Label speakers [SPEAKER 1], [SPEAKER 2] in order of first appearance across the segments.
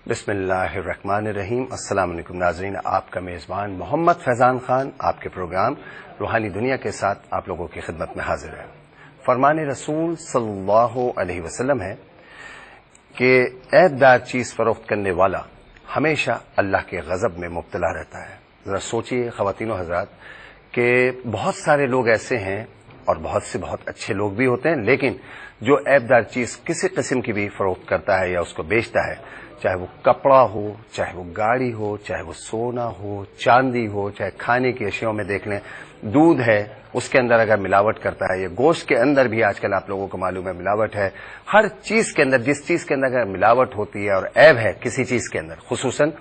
[SPEAKER 1] बिस्मिल्लाहिर्रहमानिर्रहीम। अस्सलाम वालेकुम नाज़रीन, आपका मेज़बान मोहम्मद फैज़ान खान आपके प्रोग्राम रूहानी दुनिया के साथ आप लोगों की खिदमत में हाजिर है। फरमान रसूल सल्लल्लाहु अलैहि वसल्लम है कि ऐबदार चीज़ फरोख्त करने वाला हमेशा अल्लाह के गज़ब में मुब्तला रहता है। ज़रा सोचिए ख़वातीन व हज़रात कि बहुत सारे लोग ऐसे हैं और बहुत अच्छे लोग भी होते हैं, लेकिन जो ऐबदार चीज़ किसी किस्म की भी फरोख्त करता है या उसको बेचता है, चाहे वो कपड़ा हो, चाहे वो गाड़ी हो, चाहे वो सोना हो, चांदी हो, चाहे खाने की अशियों में देख लें, दूध है उसके अंदर अगर मिलावट करता है, या गोश्त के अंदर भी आजकल आप लोगों को मालूम है मिलावट है। हर चीज के अंदर, जिस चीज के अंदर अगर मिलावट होती है और ऐब है किसी चीज के अंदर, खुसूसन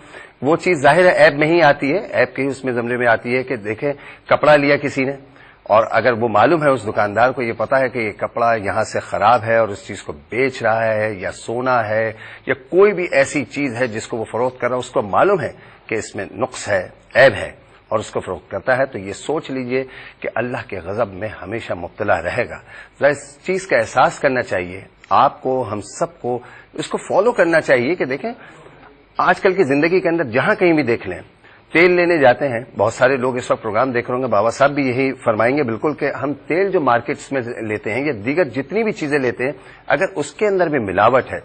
[SPEAKER 1] वो चीज जाहिर है ऐब में ही आती है, ऐब के ही उसमें जमरे में आती है कि देखें कपड़ा लिया किसी ने और अगर वो मालूम है उस दुकानदार को, ये पता है कि ये कपड़ा यहां से खराब है और उस चीज को बेच रहा है, या सोना है या कोई भी ऐसी चीज है जिसको वो फरोख्त कर रहा है, उसको मालूम है कि इसमें नुक्स है, ऐब है और उसको फरोख्त करता है, तो ये सोच लीजिए कि अल्लाह के गजब में हमेशा मुब्तला रहेगा। जरा इस चीज का एहसास करना चाहिए आपको, हम सबको इसको फॉलो करना चाहिए कि देखें आजकल की जिंदगी के अंदर जहां कहीं भी देख लें, तेल लेने जाते हैं, बहुत सारे लोग इस वक्त प्रोग्राम देख रहे होंगे, बाबा साहब भी यही फरमाएंगे बिल्कुल कि हम तेल जो मार्केट्स में लेते हैं या दीगर जितनी भी चीजें लेते हैं, अगर उसके अंदर भी मिलावट है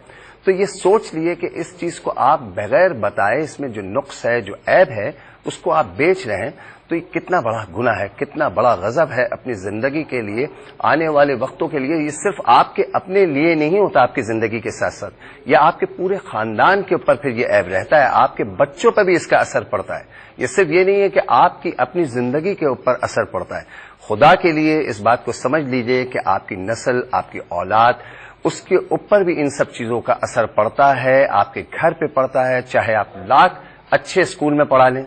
[SPEAKER 1] तो ये सोच लिए कि इस चीज को आप बगैर बताए, इसमें जो नुक्स है, जो ऐब है, उसको आप बेच रहे हैं, तो ये कितना बड़ा गुनाह है, कितना बड़ा गजब है अपनी जिंदगी के लिए, आने वाले वक्तों के लिए। ये सिर्फ आपके अपने लिए नहीं होता, आपकी जिंदगी के साथ साथ या आपके पूरे खानदान के ऊपर फिर ये ऐब रहता है, आपके बच्चों पर भी इसका असर पड़ता है। ये सिर्फ ये नहीं है कि आपकी अपनी जिंदगी के ऊपर असर पड़ता है। खुदा के लिए इस बात को समझ लीजिए कि आपकी नस्ल, आपकी औलाद, उसके ऊपर भी इन सब चीजों का असर पड़ता है, आपके घर पे पड़ता है। चाहे आप लाख अच्छे स्कूल में पढ़ा लें,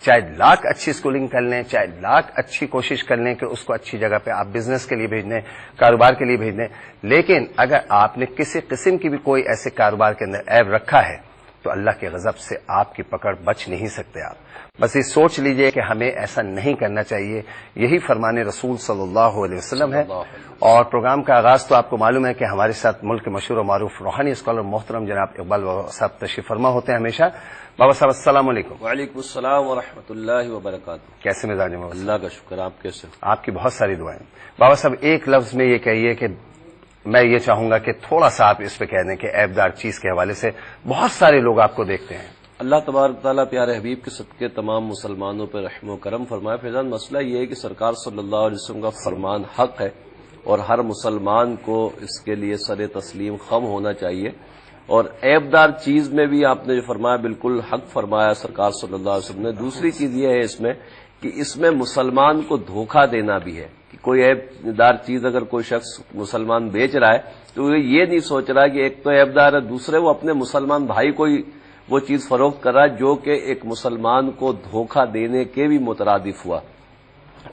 [SPEAKER 1] चाहे लाख अच्छी स्कूलिंग कर लें, चाहे लाख अच्छी कोशिश कर लें कि उसको अच्छी जगह पे आप बिजनेस के लिए भेज दें, कारोबार के लिए भेज दें, लेकिन अगर आपने किसी किस्म की भी कोई ऐसे कारोबार के अंदर ऐब रखा है तो अल्लाह के गजब से आपकी पकड़ बच नहीं सकते आप। बस ये सोच लीजिए कि हमें ऐसा नहीं करना चाहिए। यही फरमान रसूल सल्लल्लाहु अलैहि वसल्लम है। और प्रोग्राम का आगाज तो आपको मालूम है कि हमारे साथ मुल्क के मशहूर और मारूफ रूहानी स्कॉलर मोहतरम जनाब इकबाल बाबा साहब तशरीफ फरमा होते हैं हमेशा। बाबा साहब अस्सलाम वालेकुम।
[SPEAKER 2] वालेकुम अस्सलाम व रहमतुल्लाहि व बरकातुहू।
[SPEAKER 1] कैसे मिजाज हैं?
[SPEAKER 2] अल्लाह का शुक्र, आप कैसे?
[SPEAKER 1] आपकी बहुत सारी दुआएं। बाबा साहब एक लफ्ज में ये कहिए कि मैं ये चाहूंगा कि थोड़ा सा आप इस पे कह दें कि ऐबदार चीज के हवाले से बहुत सारे लोग आपको देखते हैं।
[SPEAKER 2] अल्लाह तबारक तआला प्यारे हबीब के सदके तमाम मुसलमानों पर रहम व करम फरमाए। फैजान, मसला ये है कि सरकार सल्लल्लाहु अलैहि वसल्लम का फरमान हक है और हर मुसलमान को इसके लिए सरे तस्लीम खम होना चाहिए। और ऐबदार चीज में भी आपने जो फरमाया बिल्कुल हक फरमाया सरकार सल्लल्लाहु अलैहि वसल्लम ने। दूसरी चीज ये है इसमें कि इसमें मुसलमान को धोखा देना भी है कि कोई ऐबदार चीज अगर कोई शख्स मुसलमान बेच रहा है तो ये नहीं सोच रहा कि एक तो ऐबदार है, दूसरे वो अपने मुसलमान भाई को ही वो चीज फरोख्त कर रहा है जो कि एक मुसलमान को धोखा देने के भी मुतरादिफ हुआ।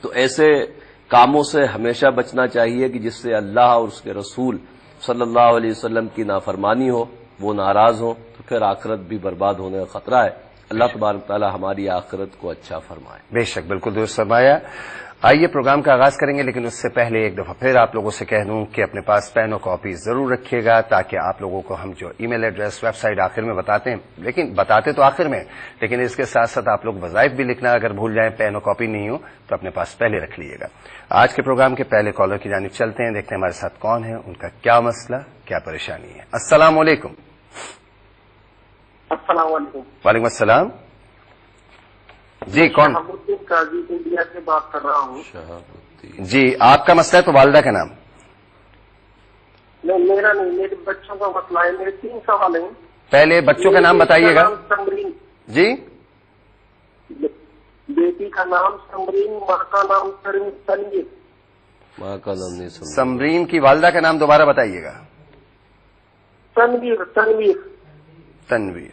[SPEAKER 2] तो ऐसे कामों से हमेशा बचना चाहिए कि जिससे अल्लाह और उसके रसूल सल्लल्लाहु अलैहि वसल्लम की नाफरमानी हो, वो नाराज हो, तो फिर आखिरत भी बर्बाद होने का खतरा है। अल्लाह तबारक तआला हमारी आखिरत को अच्छा फरमाए।
[SPEAKER 1] बेशक, बिल्कुल दुरुस्त फरमाया। आइए प्रोग्राम का आगाज करेंगे, लेकिन उससे पहले एक दफा फिर आप लोगों से कह दूं कि अपने पास पेन और कॉपी जरूर रखिएगा, ताकि आप लोगों को हम जो ईमेल एड्रेस, वेबसाइट आखिर में बताते हैं, लेकिन बताते तो आखिर में, लेकिन इसके साथ साथ आप लोग वज़ाइफ भी लिखना अगर भूल जाएं, पेन और कॉपी नहीं हो तो अपने पास पहले रख लीजिएगा। आज के प्रोग्राम के पहले कॉलर की जानिब चलते हैं, देखते हैं हमारे साथ कौन है, उनका क्या मसला, क्या परेशानी है। अस्सलाम वालेकुम। वालेकुम अस्सलाम जी, कौन?
[SPEAKER 3] काजी इंडिया से बात कर रहा हूँ
[SPEAKER 1] जी। आपका मसला है तो वालिदा का नाम?
[SPEAKER 3] नहीं, मेरा नहीं, मेरे बच्चों का मसला है। मेरे 3 सवाल हैं।
[SPEAKER 1] पहले बच्चों का नाम बताइएगा
[SPEAKER 3] समरीन
[SPEAKER 1] जी।
[SPEAKER 3] बेटी का नाम समरीन, माँ का नाम तनवीर।
[SPEAKER 2] माँ का नाम नहीं समझा।
[SPEAKER 1] समरीन की वालिदा का नाम दोबारा बताइएगा।
[SPEAKER 3] तनवीर। तनवीर।
[SPEAKER 1] तनवीर।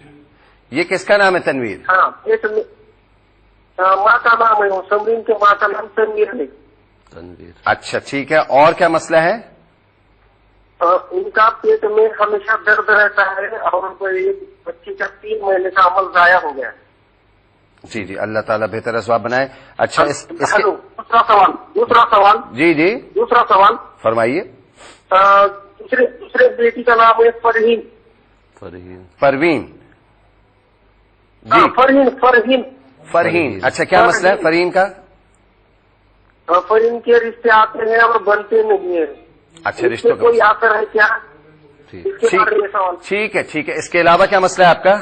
[SPEAKER 1] ये किसका नाम है तनवीर?
[SPEAKER 3] हाँ, पेट में माँ का नाम है, समरीन के माँ का नाम तनवीर है।
[SPEAKER 2] तनवीर।
[SPEAKER 1] अच्छा ठीक है, और क्या मसला है?
[SPEAKER 3] उनका पेट में हमेशा दर्द रहता है और एक बच्ची का 3 महीने का अमल जाया हो गया।
[SPEAKER 1] जी जी, अल्लाह ताला बेहतर असबाब बनाए। अच्छा
[SPEAKER 3] हेलो, दूसरा सवाल
[SPEAKER 1] जी जी,
[SPEAKER 3] दूसरा सवाल
[SPEAKER 1] फरमाइए।
[SPEAKER 3] दूसरे बेटी का नाम है परवीन।
[SPEAKER 1] परवीन। जी
[SPEAKER 3] फरहीन फरहीन
[SPEAKER 1] फरहीन, अच्छा क्या मसला है फरहीन का?
[SPEAKER 3] फरहीन के रिश्ते आते हैं और बनते नहीं है।
[SPEAKER 1] अच्छा,
[SPEAKER 3] इससे
[SPEAKER 1] रिश्तों
[SPEAKER 3] कोई
[SPEAKER 1] का,
[SPEAKER 3] असर है क्या?
[SPEAKER 2] ठीक।
[SPEAKER 3] इसके बारे में सवाल।
[SPEAKER 1] ठीक है, ठीक है। इसके अलावा क्या मसला है आपका?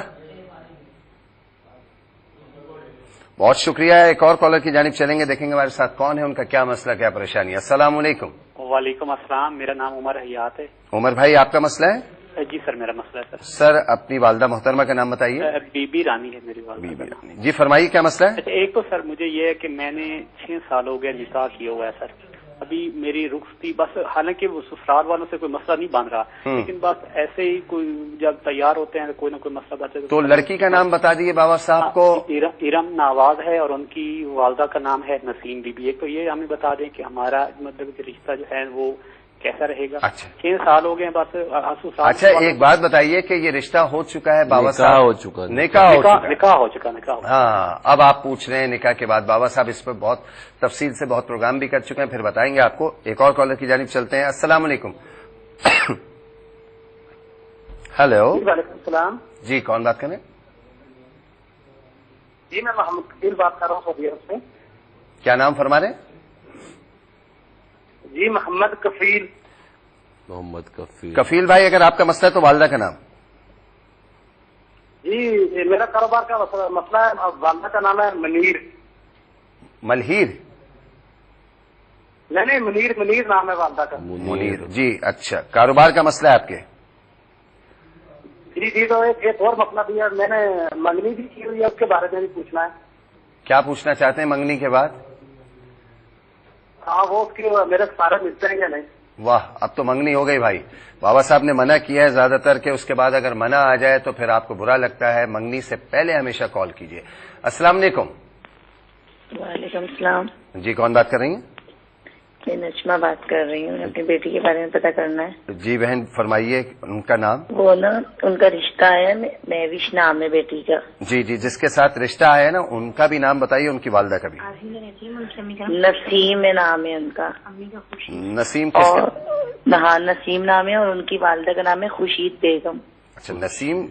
[SPEAKER 1] बहुत शुक्रिया। एक और कॉलर की जानिब चलेंगे, देखेंगे हमारे साथ कौन है, उनका क्या मसला, क्या परेशानी है। अस्सलाम वालेकुम।
[SPEAKER 4] वालेकुम अस्सलाम, मेरा नाम उमर हयात है।
[SPEAKER 1] उमर भाई, आपका मसला है?
[SPEAKER 4] जी सर, मेरा मसला है
[SPEAKER 1] सर अपनी वालदा मोहतरमा का नाम बताइए।
[SPEAKER 4] बीबी रानी है मेरी वालदा
[SPEAKER 1] बीबी
[SPEAKER 4] का नाम।
[SPEAKER 1] रानी जी, फरमाइए क्या मसला है?
[SPEAKER 4] अच्छा, एक तो सर मुझे ये है कि मैंने 6 साल हो गए निकाह किया हुआ है सर। अभी मेरी रुखसती बस, हालांकि वो ससुराल वालों से कोई मसला नहीं बन रहा, लेकिन बस ऐसे ही कोई जब तैयार होते हैं कोई ना कोई मसला बचे
[SPEAKER 1] तो लड़की का नाम बता दिए बाबा साहब को।
[SPEAKER 4] इरम नवाज है और उनकी वालदा का नाम है नसीम बीबी। एक तो ये हमें बता दें कि हमारा मतलब कि रिश्ता जो है वो कैसा रहेगा।
[SPEAKER 1] अच्छा।
[SPEAKER 4] 6 साल हो गए बस ससुराल।
[SPEAKER 1] अच्छा, एक बात बताइए कि ये रिश्ता हो चुका है बाबा
[SPEAKER 2] निकाह
[SPEAKER 1] साहब?
[SPEAKER 2] हो चुका,
[SPEAKER 1] निकाह हो चुका है।
[SPEAKER 4] निकाह हो चुका, निकाह हो चुका।
[SPEAKER 1] हाँ, अब आप पूछ रहे हैं निकाह के बाद। बाबा साहब इस पर बहुत तफसील से बहुत प्रोग्राम भी कर चुके हैं, फिर बताएंगे आपको। एक और कॉलर की जानिब चलते हैं। अस्सलाम वालेकुम। हेलो
[SPEAKER 3] वालेकुम सलाम
[SPEAKER 1] जी, कौन बात करें?
[SPEAKER 3] जी, मैं मोहम्मद कफील बात कर रहा हूँ सऊदी अरब से।
[SPEAKER 1] क्या नाम फरमा रहे?
[SPEAKER 3] जी, मोहम्मद कफील।
[SPEAKER 2] मोहम्मद कफील।
[SPEAKER 1] कफील भाई, अगर आपका मसला है तो वालदा का नाम।
[SPEAKER 3] जी, मेरा कारोबार का मसला है। वालदा का नाम है मनीर।
[SPEAKER 1] मलहीर?
[SPEAKER 3] नहीं, मुनीर नाम है वालदा का।
[SPEAKER 1] मुनीर जी, अच्छा। कारोबार का मसला है आपके?
[SPEAKER 3] जी, तो एक और मसला भी है। मैंने मंगनी भी की हुई है, उसके बारे में भी पूछना है।
[SPEAKER 1] क्या पूछना चाहते हैं मंगनी के बाद?
[SPEAKER 3] हाँ, वो उसके मेरे सारे मिलते हैं या नहीं?
[SPEAKER 1] वाह, अब तो मंगनी हो गई भाई। बाबा साहब ने मना किया है ज्यादातर के, उसके बाद अगर मना आ जाए तो फिर आपको बुरा लगता है। मंगनी से पहले हमेशा कॉल कीजिए। अस्सलाम वालेकुम।
[SPEAKER 5] वालेकुम सलाम।
[SPEAKER 1] जी, कौन बात कर रही हैं?
[SPEAKER 5] मैं नजमा बात कर रही हूँ, अपनी बेटी के बारे में पता करना है।
[SPEAKER 1] जी बहन, फरमाइए उनका नाम।
[SPEAKER 5] वो ना, उनका रिश्ता है, महविश नाम है बेटी का।
[SPEAKER 1] जी जी, जिसके साथ रिश्ता है ना, उनका भी नाम बताइए, उनकी वालदा का भी।
[SPEAKER 5] नसीम नाम है उनका।
[SPEAKER 1] नसीम किसका?
[SPEAKER 5] और हाँ, नसीम नाम है और उनकी वालदा का नाम है खुशीद बेगम।
[SPEAKER 1] अच्छा, नसीम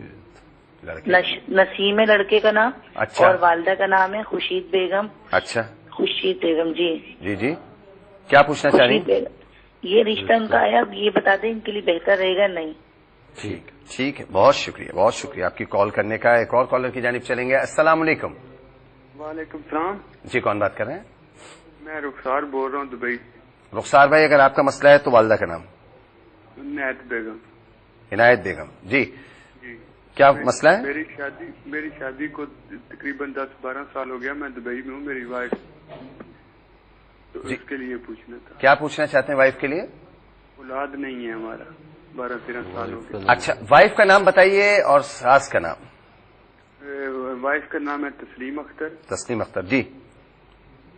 [SPEAKER 1] लड़के।
[SPEAKER 5] नसीम है लड़के का नाम।
[SPEAKER 1] अच्छा।
[SPEAKER 5] और वालदा का नाम है खुशीद बेगम।
[SPEAKER 1] अच्छा,
[SPEAKER 5] खुशीद बेगम जी।
[SPEAKER 1] जी जी, क्या पूछना चाह रही हैं?
[SPEAKER 5] खुशीद बेगम, ये रिश्ता उनका है, अब ये बता दें इनके लिए बेहतर रहेगा नहीं?
[SPEAKER 1] ठीक ठीक है, बहुत शुक्रिया, बहुत शुक्रिया आपकी कॉल करने का। एक और कॉलर की जानिब चलेंगे। अस्सलाम वालेकुम।
[SPEAKER 6] वालेकुम सलाम।
[SPEAKER 1] जी, कौन बात कर रहे हैं?
[SPEAKER 6] मैं रुखसार बोल रहा हूँ, दुबई।
[SPEAKER 1] रुखसार भाई, अगर आपका मसला है तो वालदा का नाम।
[SPEAKER 6] इनायत बेगम।
[SPEAKER 1] इनायत बेगम जी,
[SPEAKER 6] जी,
[SPEAKER 1] क्या मसला है?
[SPEAKER 6] मेरी शादी को तकरीबन 10-12 साल हो गया। मैं दुबई में हूँ, मेरी वाइफ, तो
[SPEAKER 1] जी।
[SPEAKER 6] इसके लिए पूछना था।
[SPEAKER 1] क्या पूछना चाहते हैं वाइफ के लिए?
[SPEAKER 6] औलाद नहीं है हमारा, 12-13 साल हो गए।
[SPEAKER 1] अच्छा, वाइफ का नाम बताइए और सास का नाम।
[SPEAKER 6] वाइफ का नाम है तस्लीम अख्तर,
[SPEAKER 1] तस्लीम अख्तर जी।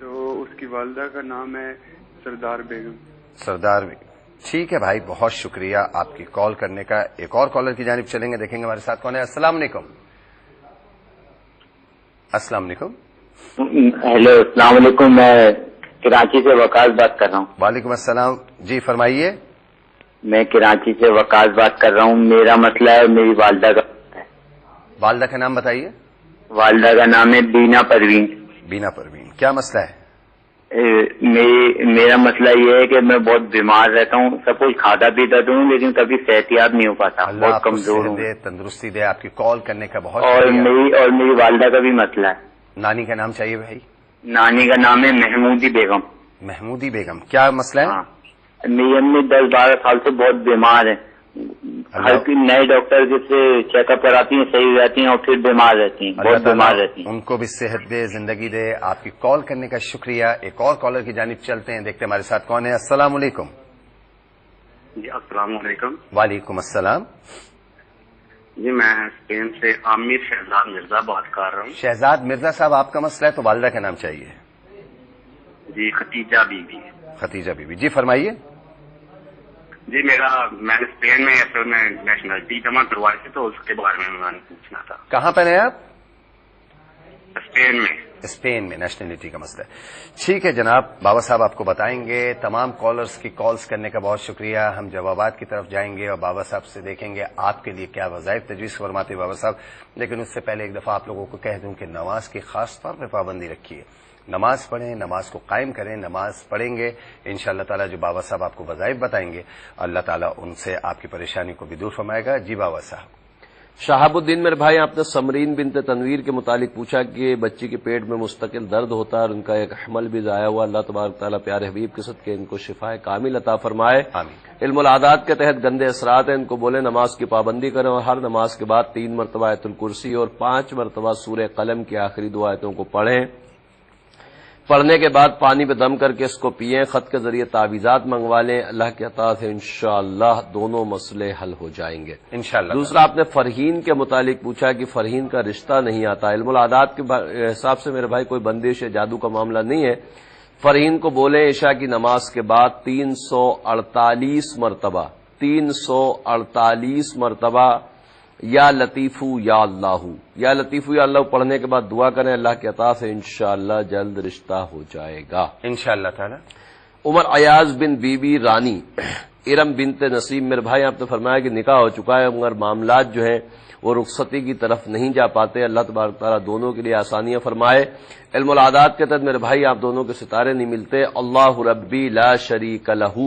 [SPEAKER 6] तो उसकी वालदा का नाम है सरदार बेगम।
[SPEAKER 1] सरदार भी। ठीक है भाई, बहुत शुक्रिया आपकी कॉल करने का। एक और कॉलर की जानिब चलेंगे, देखेंगे हमारे साथ कौन है। अस्सलाम वालेकुम। अस्सलाम वालेकुम।
[SPEAKER 7] हेलो, अस्सलाम वालेकुम। मैं कराची से वकास बात कर रहा हूँ।
[SPEAKER 1] वालेकुम अस्सलाम जी, फरमाइए।
[SPEAKER 7] मैं कराची से वकास बात कर रहा हूँ। मेरा मसला है, मेरी वालदा का है।
[SPEAKER 1] वालदा का नाम बताइए।
[SPEAKER 7] वालदा का नाम है बीना परवीन।
[SPEAKER 1] बीना परवीन, क्या मसला है?
[SPEAKER 7] मेरा मसला ये है कि मैं बहुत बीमार रहता हूँ, सब कुछ खाता पीता तो हूँ, लेकिन कभी सेहतियाब नहीं हो पाता,
[SPEAKER 1] अल्लाह
[SPEAKER 7] बहुत
[SPEAKER 1] आपको
[SPEAKER 7] कमजोर हूँ।
[SPEAKER 1] सेहत दे, तंदुरुस्ती दे। आपकी कॉल करने का बहुत
[SPEAKER 7] और
[SPEAKER 1] शुक्रिया।
[SPEAKER 7] मेरी वालदा का भी मसला है।
[SPEAKER 1] नानी का नाम चाहिए भाई।
[SPEAKER 7] नानी का नाम है महमूदी बेगम।
[SPEAKER 1] महमूदी बेगम, क्या मसला है?
[SPEAKER 7] हाँ, मेरी अम्मी 10-12 साल से बहुत बीमार है। हर नए डॉक्टर से चेकअप कराती हैं, सही हो जाती हैं और फिर बीमार रहती हैं, बहुत बीमार रहती हैं।
[SPEAKER 1] उनको भी सेहत दे, जिंदगी दे। आपकी कॉल करने का शुक्रिया। एक और कॉलर की जानिब चलते हैं, देखते हैं हमारे साथ कौन है। अस्सलाम वालेकुम।
[SPEAKER 8] जी, अस्सलाम वालेकुम।
[SPEAKER 1] वालेकुम अस्सलाम।
[SPEAKER 8] जी, मैं स्पेन से आमिर शहजाद मिर्जा बात कर रहा हूँ।
[SPEAKER 1] शहजाद मिर्जा साहब, आपका मसला है तो वालदा का नाम चाहिए।
[SPEAKER 8] जी, खतीजा बीबी।
[SPEAKER 1] खतीजा बीबी जी, फरमाइए।
[SPEAKER 8] जी, मैंने स्पेन में असल में नेशनलिटी जमा करवाई थी, तो उसके बारे में मैंने पूछना था।
[SPEAKER 1] कहाँ पर हैं आप?
[SPEAKER 8] स्पेन में।
[SPEAKER 1] اسپین میں نیشنلٹی کا مسئلہ ہے. ٹھیک ہے جناب بابا صاحب آپ کو بتائیں گے. تمام کالرز کی کالز کرنے کا بہت شکریہ. ہم جوابات کی طرف جائیں گے اور بابا صاحب سے دیکھیں گے آپ کے لیے کیا وظائف تجویز فرماتے بابا صاحب. لیکن اس سے پہلے ایک دفعہ آپ لوگوں کو کہہ دوں کہ نماز کی خاص طور پہ پابندی رکھیے. نماز پڑھیں, نماز کو قائم کریں. نماز پڑھیں گے انشاءاللہ تعالی جو بابا صاحب آپ کو وظائف بتائیں گے اللہ تعالیٰ ان سے آپ کی پریشانی کو بھی دور فرمائے گا. جی بابا صاحب.
[SPEAKER 2] شہاب الدین میرے بھائی آپ نے سمرین بنت تنویر کے متعلق پوچھا کہ بچی کے پیٹ میں مستقل درد ہوتا ہے اور ان کا ایک حمل بھی ضائع ہوا. اللہ تبارک تعالیٰ پیارے حبیب کے صدقے ان کو شفائے کامل عطا فرمائے.
[SPEAKER 1] آمین.
[SPEAKER 2] علم العادات کے تحت گندے اثرات ہیں, ان کو بولے نماز کی پابندی کریں اور ہر نماز کے بعد 3 مرتبہ آیت الکرسی اور 5 مرتبہ سورہ قلم کی آخری 2 آیتوں کو پڑھیں. پڑھنے کے بعد پانی پہ دم کر کے اس کو پئیں. خط کے ذریعے تعویذات منگوا لیں. اللہ کے عطا سے انشاءاللہ دونوں مسئلے حل ہو جائیں گے
[SPEAKER 1] انشاءاللہ.
[SPEAKER 2] دوسرا آپ نے فرہین کے متعلق پوچھا کہ فرہین کا رشتہ نہیں آتا. علم العادات کے حساب سے میرے بھائی کوئی بندش یا جادو کا معاملہ نہیں ہے. فرہین کو بولیں عشاء کی نماز کے بعد 348 مرتبہ یا لطیفو یا اللہ پڑھنے کے بعد دعا کریں. اللہ کے عطا سے انشاءاللہ جلد رشتہ ہو جائے گا
[SPEAKER 1] انشاءاللہ تعالی.
[SPEAKER 2] عمر ایاز بن بی بی رانی ارم بنت نسیم میرے بھائی آپ نے فرمایا کہ نکاح ہو چکا ہے مگر معاملات جو ہیں وہ رخصتی کی طرف نہیں جا پاتے. اللہ تبارک تعالیٰ دونوں کے لیے آسانیاں فرمائے. علم العادات کے تحت میرے بھائی آپ دونوں کے ستارے نہیں ملتے. اللہ ربی لا شریک لہ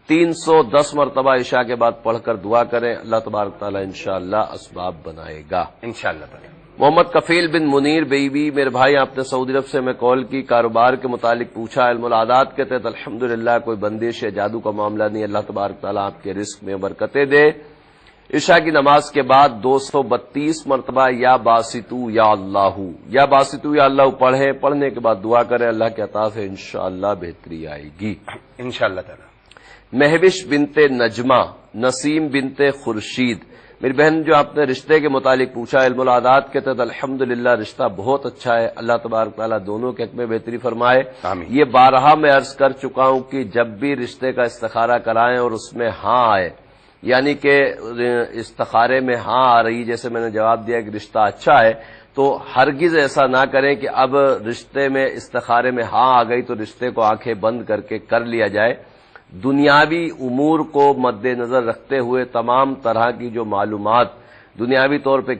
[SPEAKER 2] 310 مرتبہ عشاء کے بعد پڑھ کر دعا کریں. اللہ تبارک تعالیٰ انشاءاللہ اسباب بنائے گا
[SPEAKER 1] انشاءاللہ تعالی.
[SPEAKER 2] محمد کفیل بن منیر بیوی میرے بھائی آپ نے سعودی عرب سے میں کال کی, کاروبار کے متعلق پوچھا. علم العادات کے تحت الحمدللہ کوئی بندش یا جادو کا معاملہ نہیں. اللہ تبارک تعالیٰ آپ کے رزق میں برکتیں دے. عشاء کی نماز کے بعد 232 مرتبہ یا باسطو یا اللہ پڑھیں. پڑھنے کے بعد دعا کریں. اللہ کے عطا سے انشاءاللہ بہتری آئے گی
[SPEAKER 1] انشاءاللہ تعالی.
[SPEAKER 2] مہوش بنت نجمہ نسیم بنت خورشید میری بہن جو آپ نے رشتے کے متعلق پوچھا. علم العادات کے تحت الحمدللہ رشتہ بہت اچھا ہے. اللہ تبارک تعالیٰ دونوں کے حق میں بہتری فرمائے.
[SPEAKER 1] آمین.
[SPEAKER 2] یہ بارہا میں عرض کر چکا ہوں کہ جب بھی رشتے کا استخارہ کرائیں اور اس میں ہاں آئے, یعنی کہ استخارے میں ہاں آ رہی, جیسے میں نے جواب دیا کہ رشتہ اچھا ہے, تو ہرگز ایسا نہ کریں کہ اب رشتے میں استخارے میں ہاں آ گئی تو رشتے کو آنکھیں بند کر کے کر لیا جائے. دنیاوی امور کو مد نظر رکھتے ہوئے تمام طرح کی جو معلومات دنیاوی طور پہ